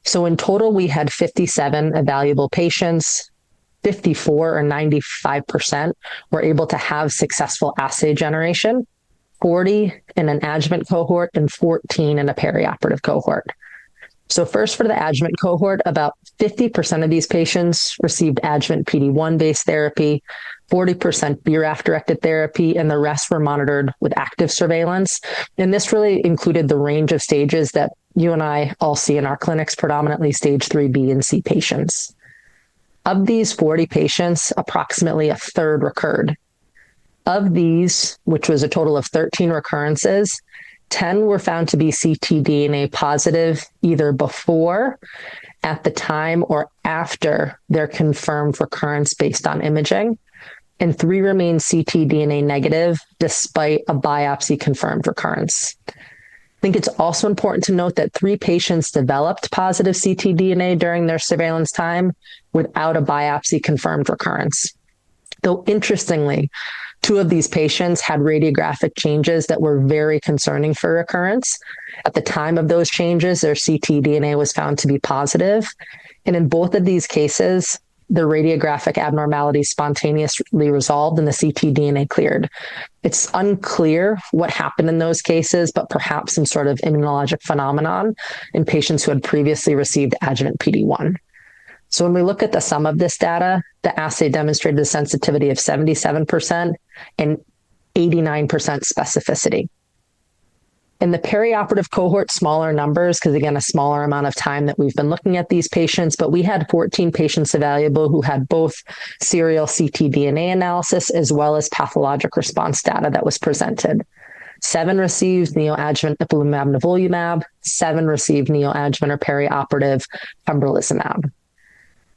So in total, we had 57 evaluable patients. 54 or 95% were able to have successful assay generation, 40 in an adjuvant cohort and 14 in a perioperative cohort. So first, for the adjuvant cohort, about 50% of these patients received adjuvant PD-1-based therapy, 40% BRAF-directed therapy, and the rest were monitored with active surveillance. And this really included the range of stages that you and I all see in our clinics, predominantly stage 3B and C patients. Of these 40 patients, approximately a third recurred. Of these, which was a total of 13 recurrences, 10 were found to be ctDNA positive either before, at the time, or after their confirmed recurrence based on imaging, and 3 remained ctDNA negative despite a biopsy-confirmed recurrence. I think it's also important to note that 3 patients developed positive ctDNA during their surveillance time without a biopsy-confirmed recurrence. Though interestingly, 2 of these patients had radiographic changes that were very concerning for recurrence. At the time of those changes, their ctDNA was found to be positive. And in both of these cases, the radiographic abnormalities spontaneously resolved and the ctDNA cleared. It's unclear what happened in those cases, but perhaps some sort of immunologic phenomenon in patients who had previously received adjuvant PD-1. So when we look at the sum of this data, the assay demonstrated a sensitivity of 77% and 89% specificity. In the perioperative cohort, smaller numbers, because again, a smaller amount of time that we've been looking at these patients, but we had 14 patients evaluable who had both serial ctDNA analysis as well as pathologic response data that was presented. 7 received neoadjuvant ipilimumab nivolumab, 7 received neoadjuvant or perioperative pembrolizumab.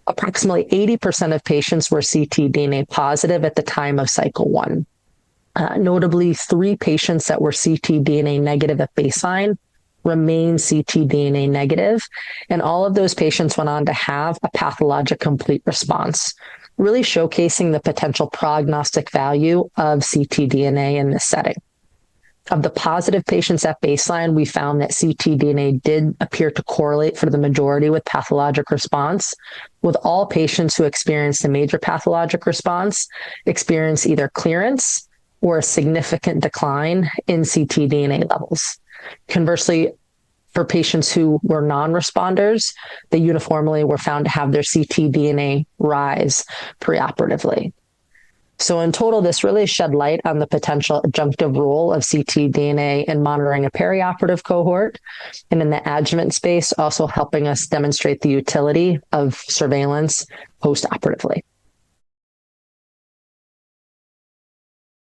Approximately 80% of patients were ctDNA positive at the time of cycle 1. Notably, 3 patients that were ctDNA negative at baseline remain ctDNA negative, and all of those patients went on to have a pathologic complete response, really showcasing the potential prognostic value of ctDNA in this setting. Of the positive patients at baseline, we found that ctDNA did appear to correlate for the majority with pathologic response, with all patients who experienced a major pathologic response experienced either clearance or a significant decline in ctDNA levels. Conversely, for patients who were non-responders, they uniformly were found to have their ctDNA rise preoperatively. So in total, this really shed light on the potential adjunctive role of ctDNA in monitoring a perioperative cohort, and in the adjuvant space, also helping us demonstrate the utility of surveillance post-operatively.